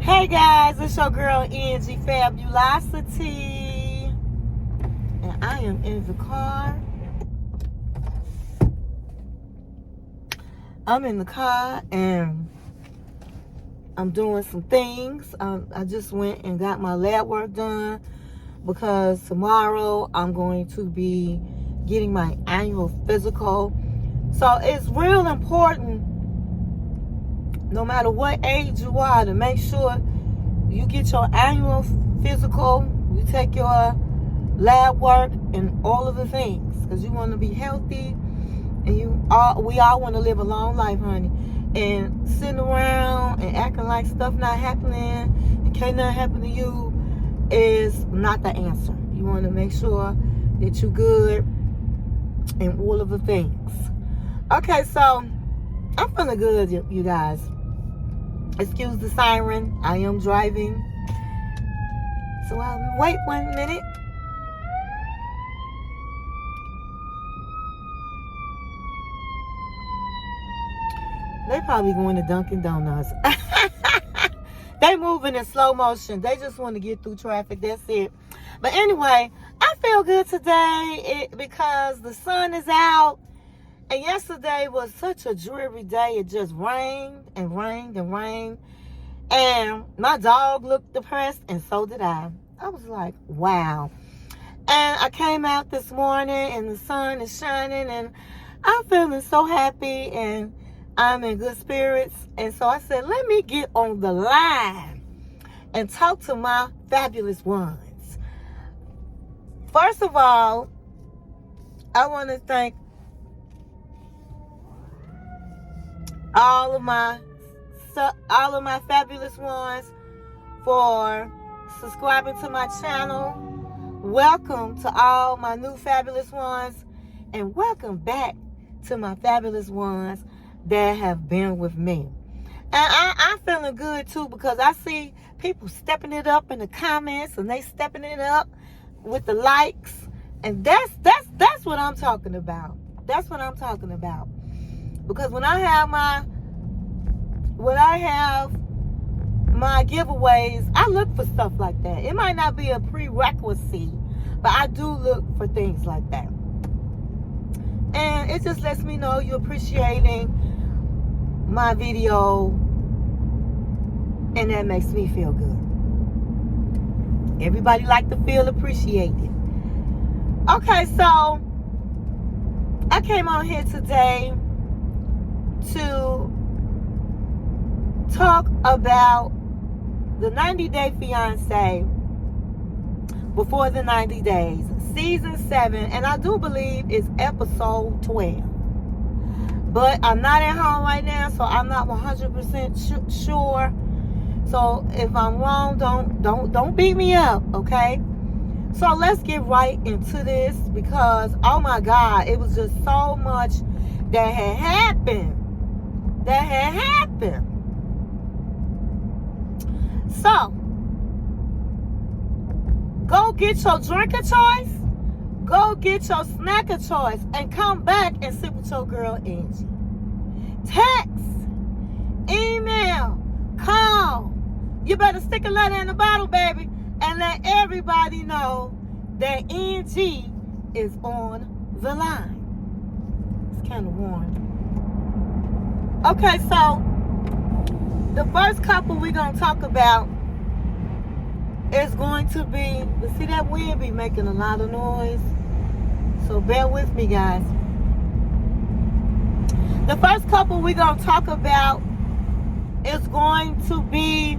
Hey guys, it's your girl Ingrid, Fabulosity, and I am in the car. I'm in the car and I'm doing some things. I just went and got my lab work done because tomorrow I'm going to be getting my annual physical. So it's real important, no matter what age you are, to make sure you get your annual physical, you take your lab work and all of the things, because you want to be healthy, and we all want to live a long life, honey. And sitting around and acting like stuff not happening and can't nothing happen to you is not the answer. You want to make sure that you're good and all of the things. Okay, so I'm feeling good, you guys. Excuse the siren. I am driving. So I'll wait 1 minute. They probably going to Dunkin' Donuts. They moving in slow motion. They just want to get through traffic. That's it. But anyway, I feel good today because the sun is out. And yesterday was such a dreary day. It just rained and rained and rained. And my dog looked depressed, and so did I. I was like, wow. And I came out this morning, and the sun is shining, and I'm feeling so happy, and I'm in good spirits. And so I said, let me get on the line and talk to my fabulous ones. First of all, I want to thank all of my fabulous ones for subscribing to my channel. Welcome to all my new fabulous ones, and welcome back to my fabulous ones that have been with me. And I'm feeling good too, because I see people stepping it up in the comments, and they stepping it up with the likes, and that's what I'm talking about. That's what I'm talking about. Because when I have my giveaways, I look for stuff like that. It might not be a prerequisite, but I do look for things like that. And it just lets me know you're appreciating my video, and that makes me feel good. Everybody like to feel appreciated. Okay, so I came on here today to talk about the 90-day fiancé before the 90 days, season 7, and I do believe it's episode 12. But I'm not at home right now, so I'm not 100% sure. So if I'm wrong, don't beat me up, okay? So let's get right into this, because oh my God, it was just so much that had happened. So, go get your drink of choice, go get your snack of choice, and come back and sit with your girl Angie. Text, email, call. You better stick a letter in the bottle, baby, and let everybody know that Angie is on the line. It's kind of warm. Okay, so the first couple we're going to talk about is going to be, see that wind be making a lot of noise, so bear with me, guys. The first couple we're going to talk about is going to be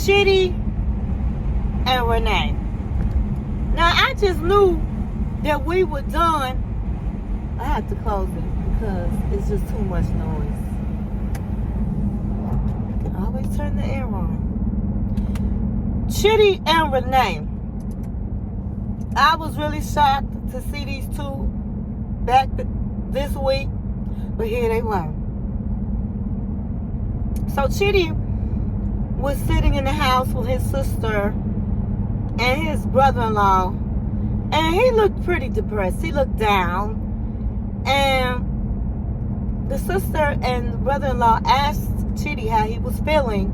Chitty and Rayne. Now, I just knew that we were done. I have to close it because it's just too much noise. I can always turn the air on. Chitty and Rayne. I was really shocked to see these two back this week, but here they were. So Chitty was sitting in the house with his sister and his brother-in-law, and he looked pretty depressed. He looked down, and the sister and the brother-in-law asked Chitty how he was feeling.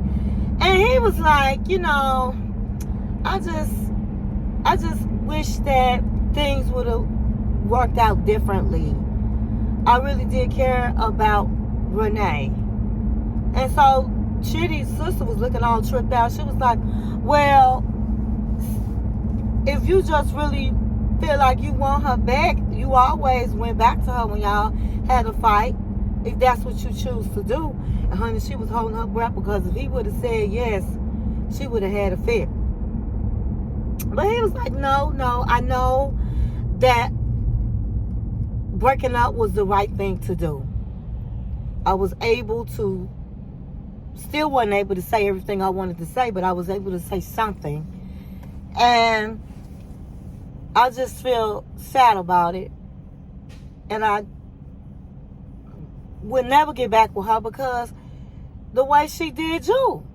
And he was like, you know, I just wish that things would have worked out differently. I really did care about Renee. And so Chitty's sister was looking all tripped out. She was like, well, if you just really feel like you want her back, you always went back to her when y'all had a fight, if that's what you choose to do. And honey, she was holding her breath, because if he would have said yes, she would have had a fit. But he was like, no, I know that breaking up was the right thing to do. I was able to, still wasn't able to say everything I wanted to say, but I was able to say something. And I just feel sad about it. And I would never get back with her, because the way she did you,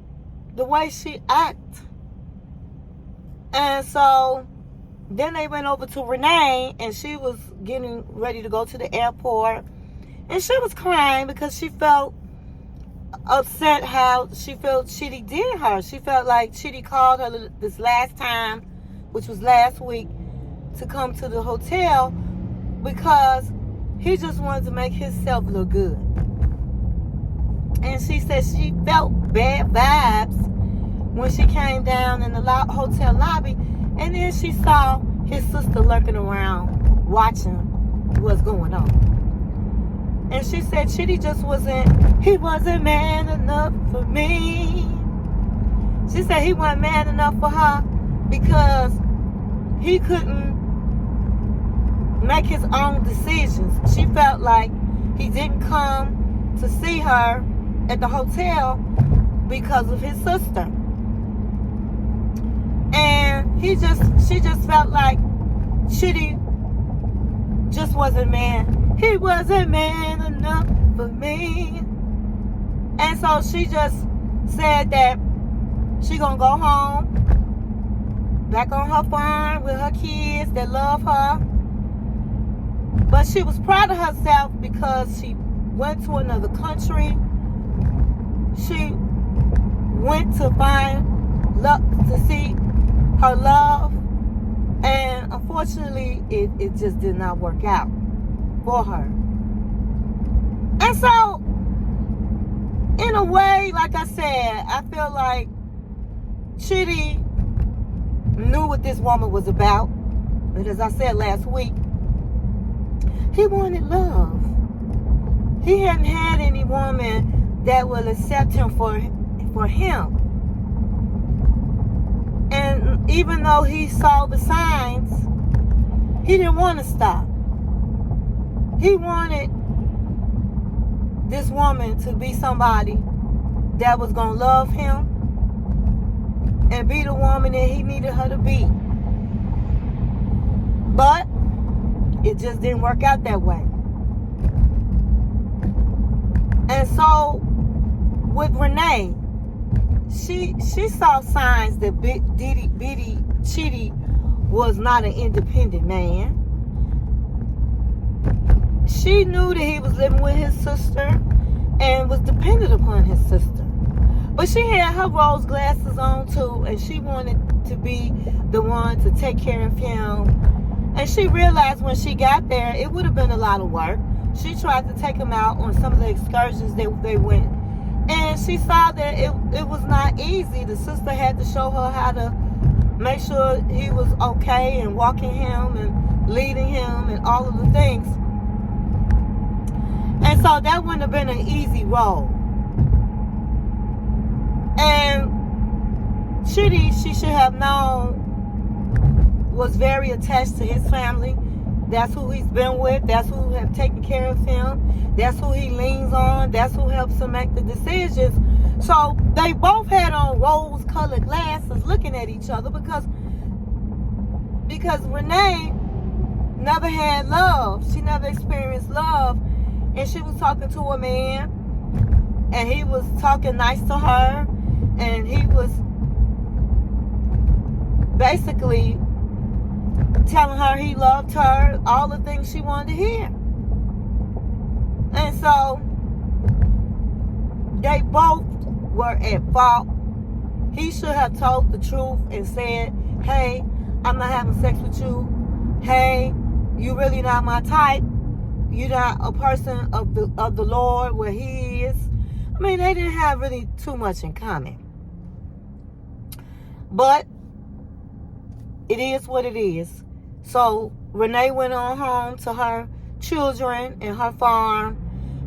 the way she acted. And so then they went over to Rayne, and she was getting ready to go to the airport. And she was crying because she felt upset how she felt Chitty did her. She felt like Chitty called her this last time, which was last week, to come to the hotel because he just wanted to make himself look good. And she said she felt bad vibes when she came down in the hotel lobby, and then she saw his sister lurking around watching what's going on. And she said Chitty he wasn't man enough for me. She said he wasn't man enough for her because he couldn't make his own decisions. She felt like he didn't come to see her at the hotel because of his sister. And she just felt like Chitty just wasn't man. He wasn't man enough for me. And so she just said that she gonna go home, back on her farm with her kids that love her. But she was proud of herself because she went to another country. She went to find love, to see her love. And unfortunately, it just did not work out for her. And so, in a way, like I said, I feel like Chitty knew what this woman was about. But as I said last week, he wanted love. He hadn't had any woman that will accept him for him. And even though he saw the signs, he didn't want to stop. He wanted this woman to be somebody that was going to love him and be the woman that he needed her to be. But it just didn't work out that way. And so with Renee, she saw signs that bitty Chitty was not an independent man. She knew that he was living with his sister and was dependent upon his sister. But she had her rose glasses on too, and she wanted to be the one to take care of him. And she realized when she got there, it would have been a lot of work. She tried to take him out on some of the excursions that they went. And she saw that it was not easy. The sister had to show her how to make sure he was okay and walking him and leading him and all of the things. And so that wouldn't have been an easy role. And Chitty, she should have known, was very attached to his family. That's who he's been with. That's who have taken care of him. That's who he leans on. That's who helps him make the decisions. So they both had on rose-colored glasses looking at each other because Renee never had love. She never experienced love. And she was talking to a man, and he was talking nice to her, and he was basically telling her he loved her, all the things she wanted to hear. And so They both were at fault. He should have told the truth and said, hey, I'm not having sex with you. Hey, you really not my type. You're not a person of the Lord where he is. I mean, they didn't have really too much in common. But it is what it is. So Renee went on home to her children and her farm,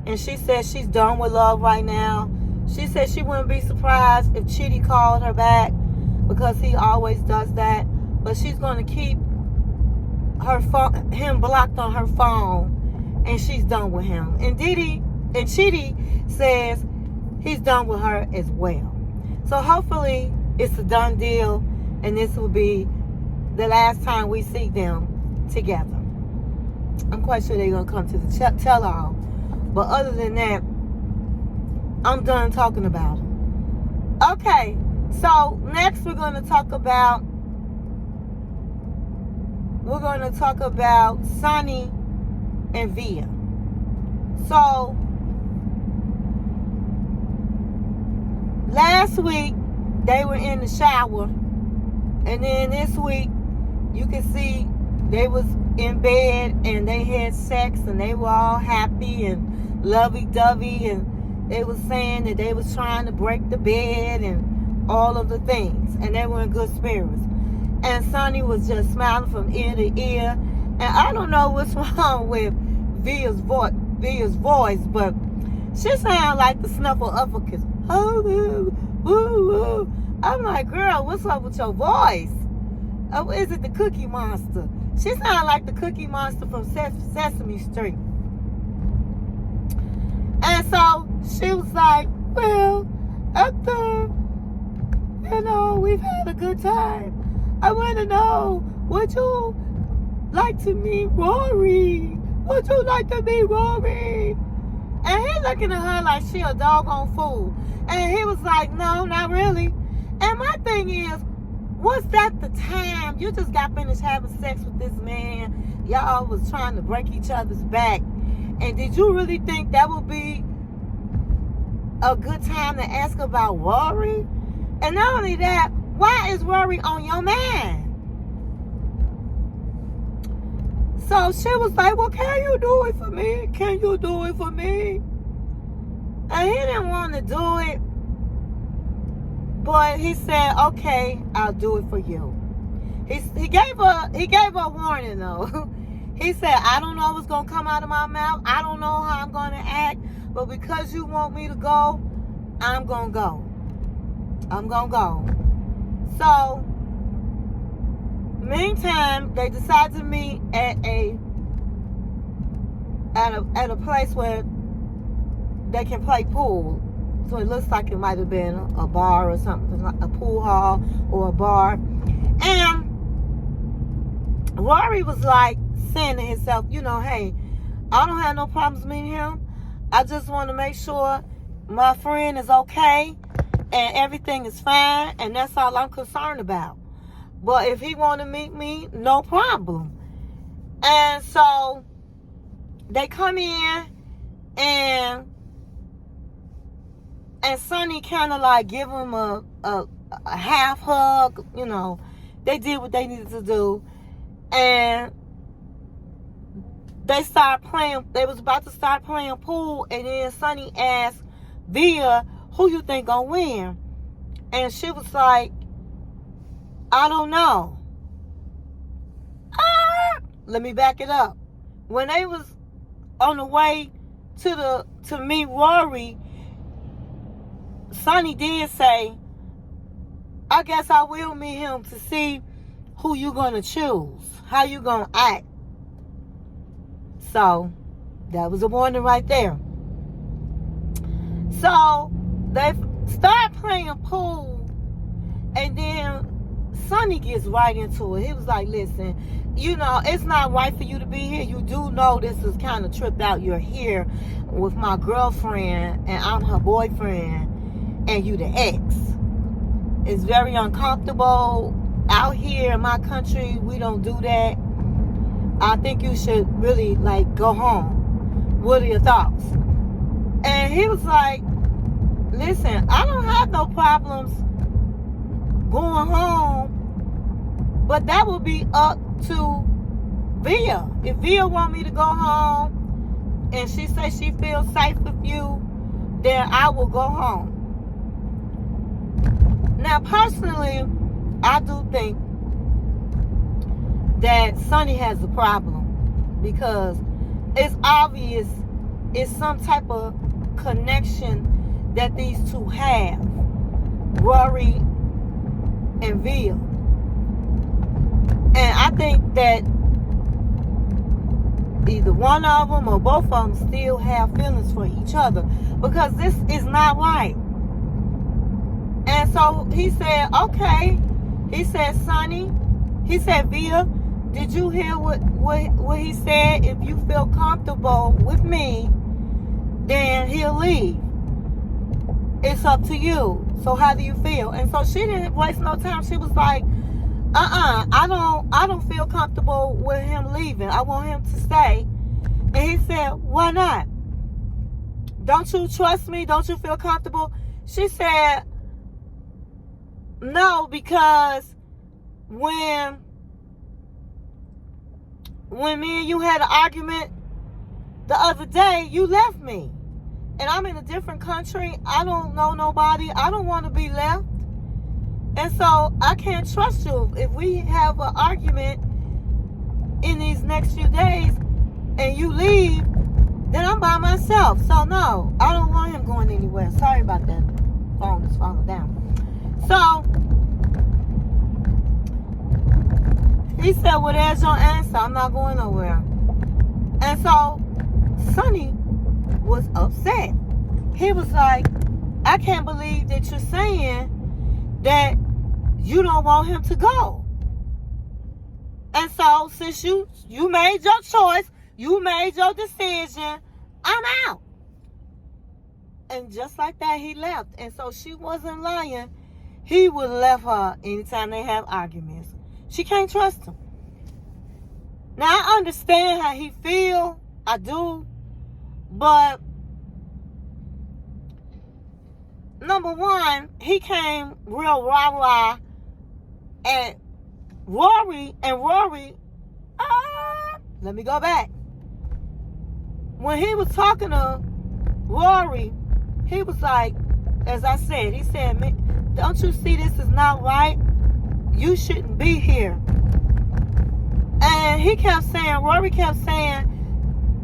and she said she's done with love right now. She said she wouldn't be surprised if Chitty called her back, because he always does that. But she's going to keep him blocked on her phone, and she's done with him. And Chitty says he's done with her as well. So hopefully it's a done deal, and this will be the last time we see them together. I'm quite sure they're going to come to the tell-all. But other than that, I'm done talking about them. Okay, so next we're going to talk about Sonny and Via. So last week they were in the shower, and then this week you can see they was in bed and they had sex, and they were all happy and lovey-dovey, and they was saying that they was trying to break the bed and all of the things, and they were in good spirits. And Sonny was just smiling from ear to ear. And I don't know what's wrong with Via's voice, but she sounded like the Snuffleupagus. I'm like, girl, what's up with your voice? Oh, is it the Cookie Monster? She sounded like the Cookie Monster from Sesame Street. And so she was like, well, after, we've had a good time, I want to know, would you like to meet Rory? Would you like to meet Rory? And he looking at her like she a doggone fool. And he was like, no, not really. And my thing is, was that the time you just got finished having sex with this man? Y'all was trying to break each other's back. And did you really think that would be a good time to ask about Rory? And not only that, why is Rory on your mind? So she was like, well, can you do it for me? Can you do it for me? And he didn't want to do it. But he said, okay, I'll do it for you. He gave a warning, though. He said, I don't know what's going to come out of my mouth. I don't know how I'm going to act. But because you want me to go, I'm going to go. I'm going to go. So, meantime, they decided to meet at a place where they can play pool. So it looks like it might have been a bar or something, like a pool hall or a bar. And Rory was like saying to himself, hey, I don't have no problems meeting him. I just want to make sure my friend is okay and everything is fine, and that's all I'm concerned about. But if he want to meet me, no problem. And so they come in, and Sonny kind of like give him a half hug. They did what they needed to do, and they was about to start playing pool, and then Sonny asked Via, who you think gonna win? And she was like, I don't know. Let me back it up. When they was on the way to meet Rory, Sonny did say, I guess I will meet him to see who you gonna choose, how you gonna act. So that was a warning right there. So they start playing pool, and then Sonny gets right into it. He was like, listen, it's not right for you to be here. You do know this is kind of tripped out. You're here with my girlfriend, and I'm her boyfriend, and you the ex. It's very uncomfortable. Out here in my country, we don't do that. I think you should really, go home. What are your thoughts? And he was like, listen, I don't have no problems going home, but that will be up to Via. If Via want me to go home and she says she feels safe with you, then I will go home. Now, personally, I do think that Sonny has a problem because it's obvious it's some type of connection that these two have, Rory and Via. And I think that either one of them or both of them still have feelings for each other, because this is not right. And so he said, okay. He said, Sonny, he said, Via, did you hear what he said? If you feel comfortable with me, then he'll leave. It's up to you. So how do you feel? And so she didn't waste no time. She was like, I don't feel comfortable with him leaving. I want him to stay. And he said, why not? Don't you trust me? Don't you feel comfortable? She said, no, because when me and you had an argument the other day, you left me. And I'm in a different country. I don't know nobody. I don't want to be left. And so I can't trust you. If we have an argument in these next few days and you leave, then I'm by myself. So no, I don't want him going anywhere. Sorry about that. Phone is falling down. So he said, well, there's your answer. I'm not going nowhere. And so Sonny was upset. He was like, I can't believe that you're saying that you don't want him to go. And so since you made your choice, you made your decision, I'm out. And just like that, he left. And so she wasn't lying. He would have left her anytime they have arguments. She can't trust him. Now, I understand how he feel. I do. But number one, he came real rah-rah at Rory. And Rory, let me go back. When he was talking to Rory, he was like, as I said, he said, don't you see this is not right? You shouldn't be here. And he kept saying, Rory kept saying,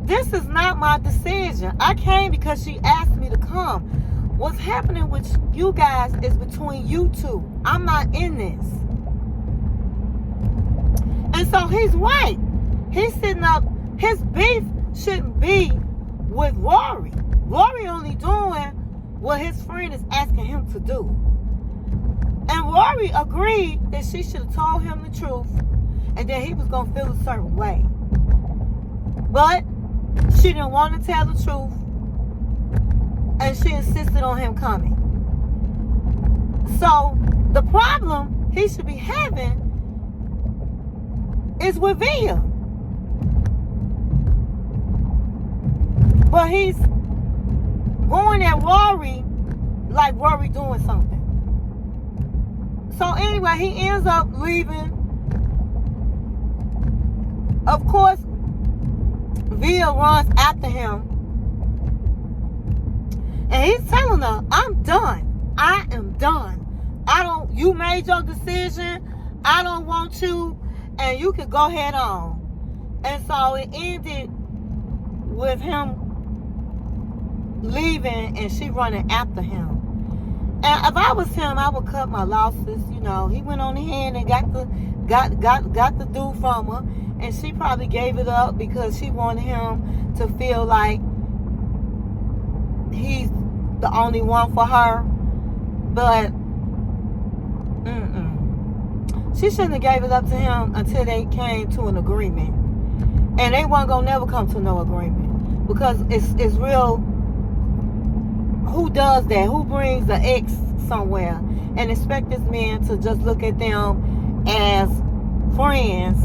this is not my decision. I came because she asked me to come. What's happening with you guys is between you two. I'm not in this. And so he's right. He's sitting up. His beef shouldn't be with Rory. Rory only doing what his friend is asking him to do. And Rory agreed that she should have told him the truth and that he was going to feel a certain way. But she didn't want to tell the truth, and she insisted on him coming. So the problem he should be having is with Via. But he's going at Rory like Rory doing something. So anyway, he ends up leaving. Of course, Via runs after him. And he's telling her, I'm done. I am done. You made your decision. I don't want you. And you can go head on. And so it ended with him leaving and she running after him. And if I was him, I would cut my losses. You know, he went on ahead and got the dude from her. And she probably gave it up because she wanted him to feel like he's the only one for her. But she shouldn't have gave it up to him until they came to an agreement. And they weren't gonna never come to no agreement, because it's real. Who does that? Who brings the ex somewhere and expect this man to just look at them as friends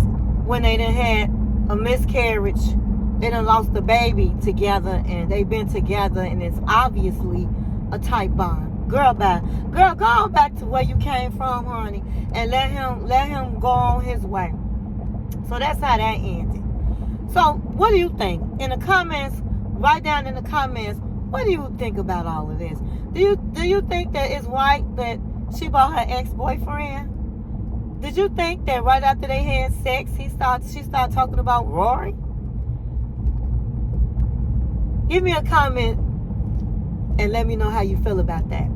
when they done had a miscarriage? They done lost the baby together, and they've been together, and it's obviously a tight bond. Girl, bye. Girl, go on back to where you came from, honey, and let him go on his way. So that's how that ended. So what do you think? In the comments, write down in the comments, what do you think about all of this? Do you think that it's right that she bought her ex-boyfriend? Did you think that right after they had sex, she started talking about Rory? Give me a comment and let me know how you feel about that.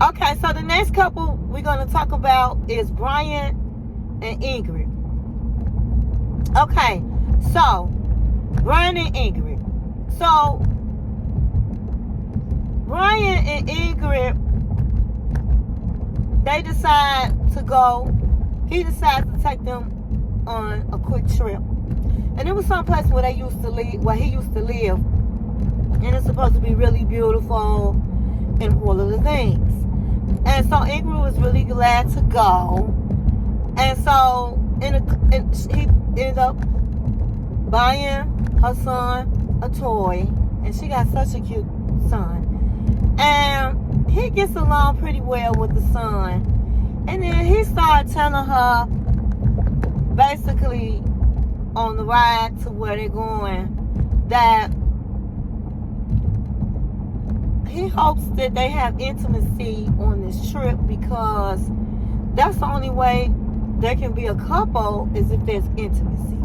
Okay, so the next couple we're going to talk about is Brian and Ingrid. Okay, so Brian and Ingrid. So Brian and Ingrid, they decide to go. He decides to take them on a quick trip, and it was someplace where he used to live, and it's supposed to be really beautiful and all of the things. And so Ingrid was really glad to go, and so he ended up buying her son a toy, and she got such a cute son, and he gets along pretty well with the son. And then he started telling her, basically on the ride to where they're going, that he hopes that they have intimacy on this trip, because that's the only way there can be a couple, is if there's intimacy.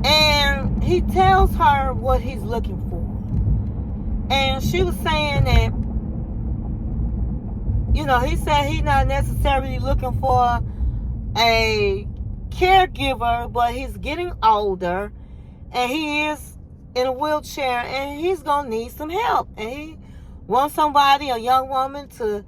And he tells her what he's looking for. And she was saying that, he said he's not necessarily looking for a caregiver, but he's getting older, and he is in a wheelchair, and he's gonna need some help, and he wants somebody, a young woman, to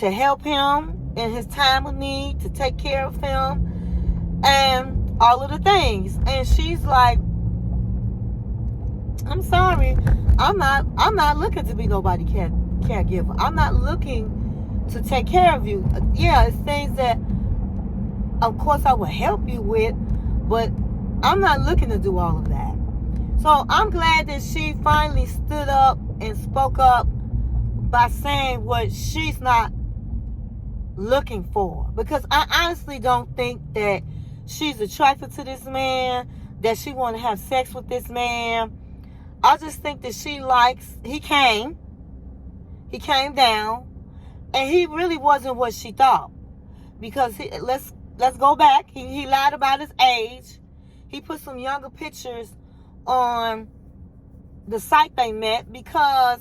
help him in his time of need, to take care of him, and all of the things. And she's like, I'm sorry, I'm not looking to be nobody caregiver. I'm not looking to take care of you. Yeah, it's things that of course I will help you with, but I'm not looking to do all of that. So I'm glad that she finally stood up and spoke up by saying what she's not looking for, because I honestly don't think that she's attracted to this man, that she want to have sex with this man. I just think that he came down, and he really wasn't what she thought, because let's go back. He lied about his age. He put some younger pictures on the site they met, because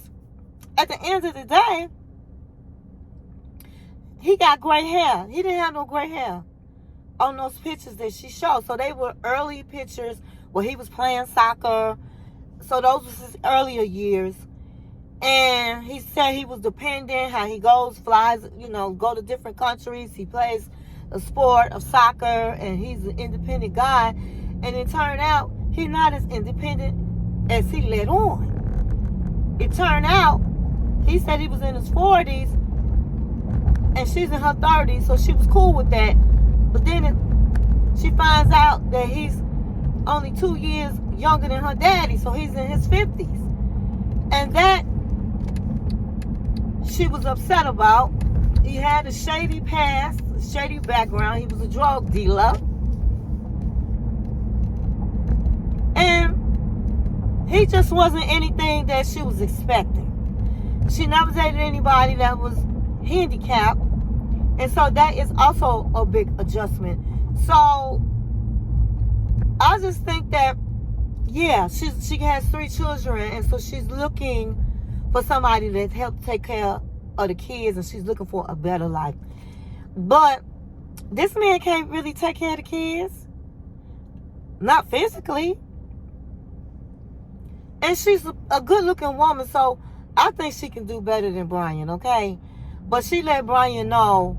at the end of the day, he got gray hair. He didn't have no gray hair on those pictures that she showed. So they were early pictures where he was playing soccer. So those was his earlier years. And he said he was dependent, how he flies, go to different countries. He plays a sport of soccer, and he's an independent guy. And it turned out he's not as independent as he let on. It turned out, he said he was in his 40s, and she's in her 30s, so she was cool with that. But then she finds out that he's only 2 years younger than her daddy, so he's in his 50s. And that she was upset about. He had a shady past, a shady background. He was a drug dealer. And he just wasn't anything that she was expecting. She never dated anybody that was handicapped. And so that is also a big adjustment. So I just think that, yeah, she has 3 children, and so she's looking for somebody that helps take care of the kids, and she's looking for a better life. But this man can't really take care of the kids, not physically. And she's a good-looking woman, so I think she can do better than Brian, okay? But she let Brian know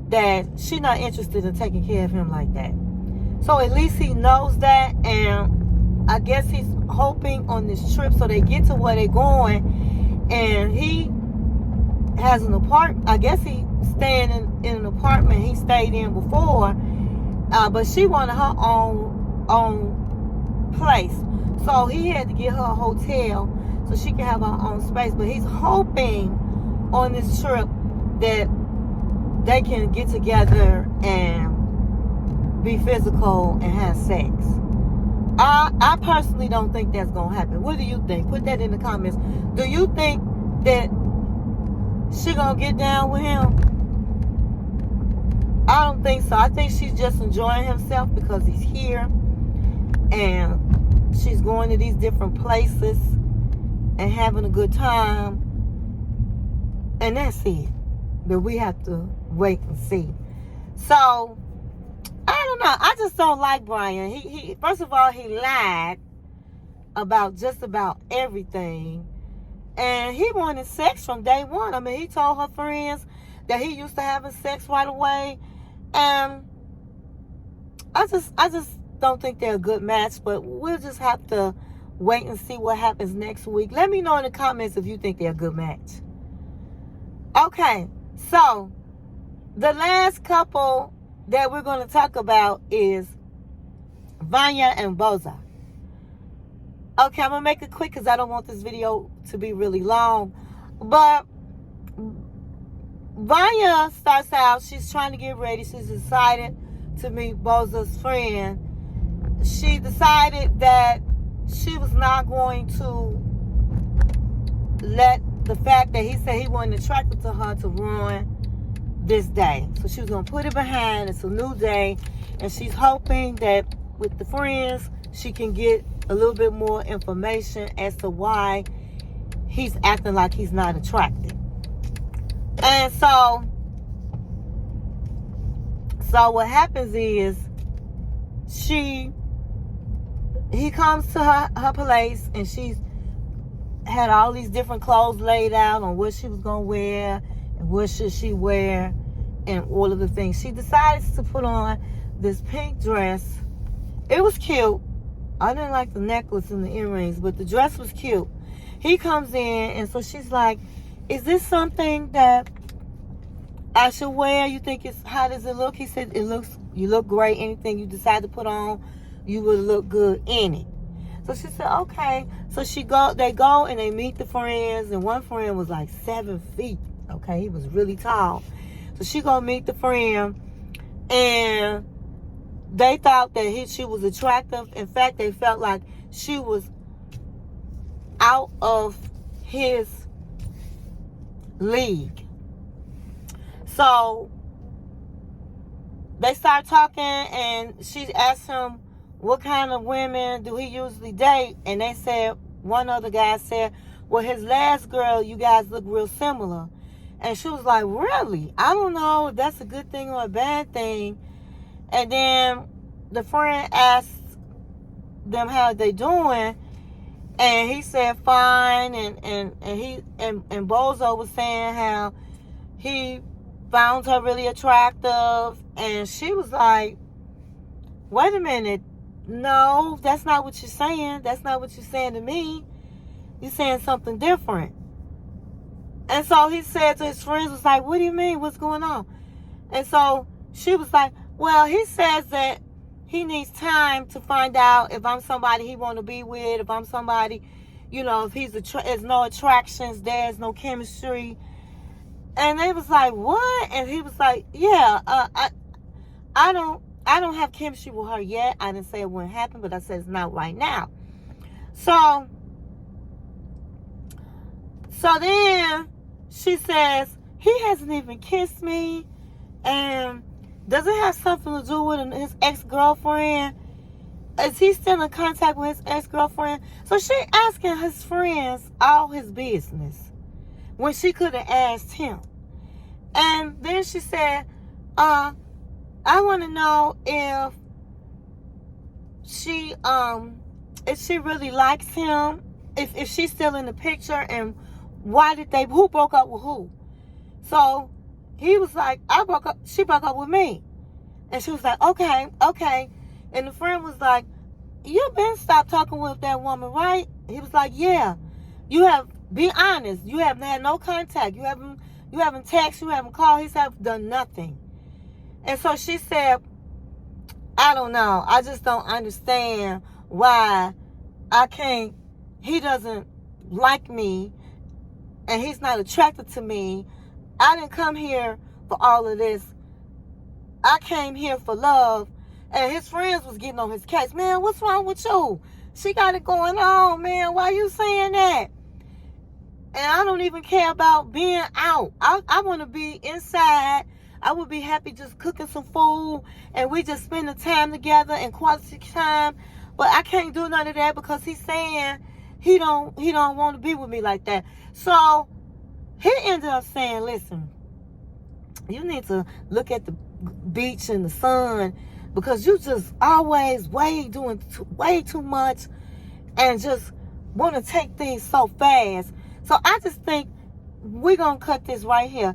that she's not interested in taking care of him like that. So at least he knows that, and I guess he's hoping on this trip, so they get to where they're going, and he has an apartment. I guess he's staying in an apartment he stayed in before, but she wanted her own place. So he had to get her a hotel so she can have her own space. But he's hoping on this trip that they can get together and be physical and have sex. I personally don't think that's going to happen. What do you think? Put that in the comments. Do you think that she going to get down with him? I don't think so. I think she's just enjoying herself because he's here. And she's going to these different places and having a good time. And that's it. But we have to wait and see. So, I don't know. I just don't like Brian. He first of all, he lied about just about everything. And he wanted sex from day one. I mean, he told her friends that he used to having sex right away. And I just don't think they're a good match. But we'll just have to wait and see what happens next week. Let me know in the comments if you think they're a good match. Okay, so the last couple that we're going to talk about is Vanja and Bozo. Okay, I'm going to make it quick because I don't want this video to be really long. But Vanja starts out, she's trying to get ready. She's decided to meet Bozo's friend. She decided that she was not going to let the fact that he said he wasn't attracted to her to ruin this day. So she was going to put it behind. It's a new day. And she's hoping that with the friends, she can get a little bit more information as to why he's acting like he's not attracted. And so what happens is he comes to her place and she's had all these different clothes laid out on what she was going to wear and what should she wear and all of the things. She decides to put on this pink dress. It was cute. I didn't like the necklace and the earrings, but the dress was cute. He comes in, and so she's like, is this something that I should wear? You think how does it look? He said, you look great. Anything you decide to put on, you will look good in it. So she said, okay. So they go and they meet the friends, and one friend was like 7 feet. Okay, he was really tall. So she go meet the friend, and they thought that she was attractive. In fact, they felt like she was out of his league. So they start talking, and she asked him what kind of women do he usually date, and they said, one of the guys said, well, his last girl, you guys look real similar. And she was like, really? I don't know if that's a good thing or a bad thing. And then the friend asked them how they doing, and he said fine. And Bozo was saying how he found her really attractive, and she was like, wait a minute, no, that's not what you're saying. That's not what you're saying to me. You're saying something different. And so he said to his friends, was like, what do you mean? What's going on? And so she was like, well, he says that he needs time to find out if I'm somebody he want to be with, if I'm somebody, if there's no attractions, there's no chemistry. And they was like, what? And he was like, yeah, I don't have chemistry with her yet. I didn't say it wouldn't happen, but I said it's not right now. So then she says, he hasn't even kissed me. And does it have something to do with his ex-girlfriend? Is he still in contact with his ex-girlfriend? So she asking his friends all his business when she could have asked him. And then she said, I want to know if she really likes him, if she's still in the picture, and who broke up with who? So he was like, she broke up with me. And she was like, okay. And the friend was like, you been stopped talking with that woman, right? He was like, yeah. Be honest. You haven't had no contact. You haven't texted, you haven't called. He said, I've done nothing. And so she said, I don't know. I just don't understand why he doesn't like me and he's not attracted to me. I didn't come here for all of this. I came here for love. And his friends was getting on his case. Man, what's wrong with you? She got it going on, man. Why you saying that? And I don't even care about being out. I want to be inside. I would be happy just cooking some food and we just spend the time together and quality time. But I can't do none of that because he's saying he don't want to be with me like that. So he ended up saying, listen, you need to look at the beach and the sun because you just always doing way too much and just want to take things so fast. So I just think we're going to cut this right here.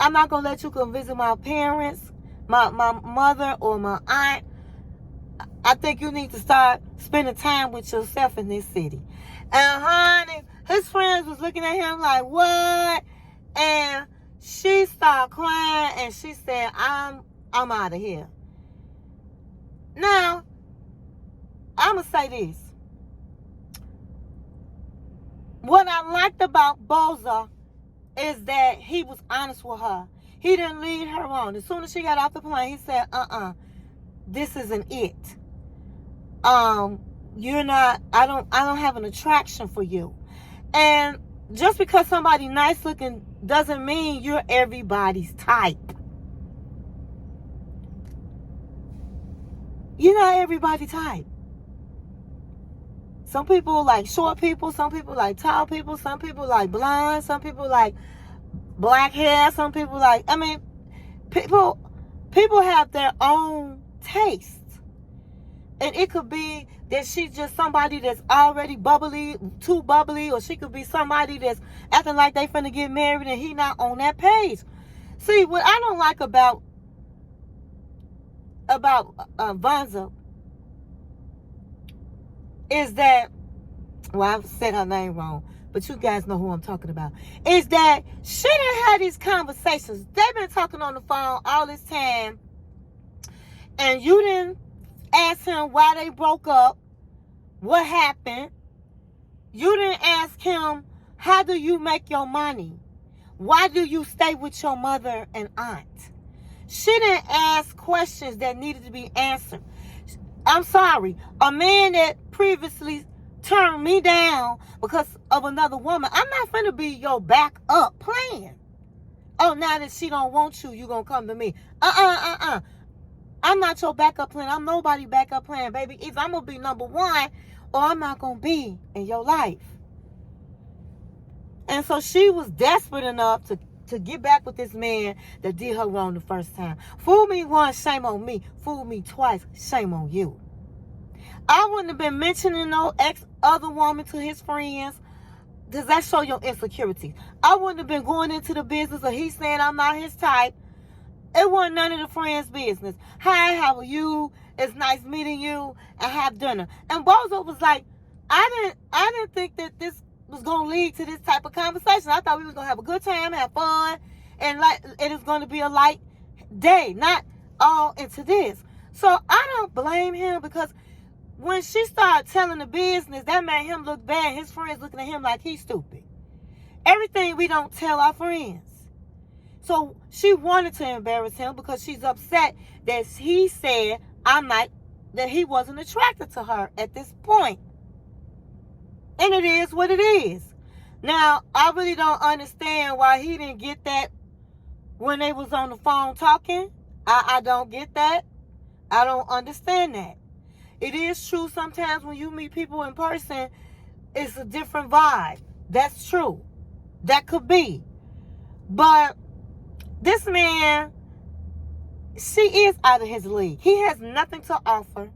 I'm not going to let you come visit my parents, my mother or my aunt. I think you need to start spending time with yourself in this city. And honey, his friends was looking at him like, what? And she started crying and she said, I'm out of here. Now, I'm going to say this. What I liked about Bozo is that he was honest with her. He didn't lead her on. As soon as she got off the plane, he said, this isn't it. You're not, I don't have an attraction for you. And just because somebody nice looking doesn't mean you're everybody's type. You're not everybody's type. Some people like short people. Some people like tall people. Some people like blonde. Some people like black hair. Some people like, people have their own tastes. And it could be that she's just somebody that's already bubbly, too bubbly, or she could be somebody that's acting like they finna get married and he not on that page. See, what I don't like about Vanja is that, well, I've said her name wrong, but you guys know who I'm talking about, is that she done had these conversations. They've been talking on the phone all this time, and you didn't ask him why they broke up, what happened. You didn't ask him, how do you make your money? Why do you stay with your mother and aunt? She didn't ask questions that needed to be answered. I'm sorry, a man that previously turned me down because of another woman, I'm not finna be your backup plan. Oh, now that she don't want you, you gonna come to me. I'm not your backup plan. I'm nobody's backup plan, baby. Either I'm gonna be number one or I'm not gonna be in your life. And so she was desperate enough to get back with this man that did her wrong the first time. Fool me once, shame on me. Fool me twice, shame on you. I wouldn't have been mentioning no other woman to his friends. Does that show your insecurity? I wouldn't have been going into the business of he saying I'm not his type. It wasn't none of the friends' business. Hi, how are you? It's nice meeting you, and have dinner. And Bozo was like, I didn't think that this was gonna lead to this type of conversation. I thought we was gonna have a good time, have fun, and like it is gonna be a light day, not all into this. So I don't blame him because when she started telling the business, that made him look bad. His friends looking at him like he's stupid. Everything we don't tell our friends. So she wanted to embarrass him because she's upset that he said that he wasn't attracted to her at this point. And it is what it is. Now, I really don't understand why he didn't get that when they was on the phone talking. I don't get that. I don't understand that. It is true sometimes when you meet people in person, it's a different vibe. That's true. That could be. But this man, she is out of his league. He has nothing to offer.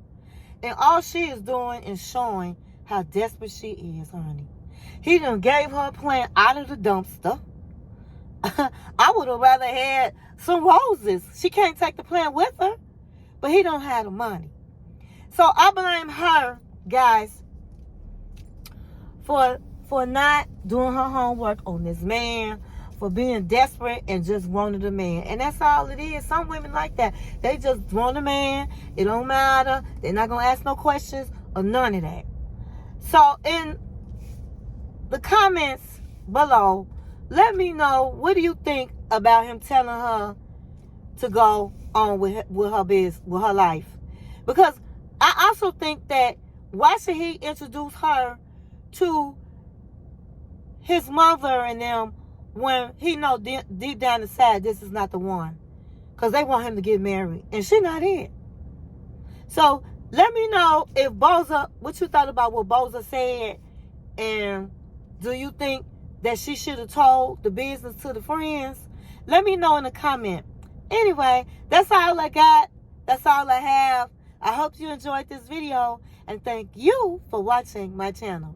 And all she is doing is showing how desperate she is, honey. He done gave her a plant out of the dumpster. I would have rather had some roses. She can't take the plant with her. But he don't have the money. So I blame her, guys, for not doing her homework on this man, for being desperate and just wanting a man. And that's all it is. Some women like that. They just want a man. It don't matter. They're not going to ask no questions or none of that. So in the comments below. Let me know, what do you think about him telling her to go on with her business, with her life? Because I also think that, why should he introduce her to his mother and them when he know deep down inside this is not the one? Because they want him to get married, and she not it. So let me know if Bozo, what you thought about what Bozo said, and do you think that she should have told the business to the friends? Let me know in the comment. Anyway, that's all I got. That's all I have. I hope you enjoyed this video, and thank you for watching my channel.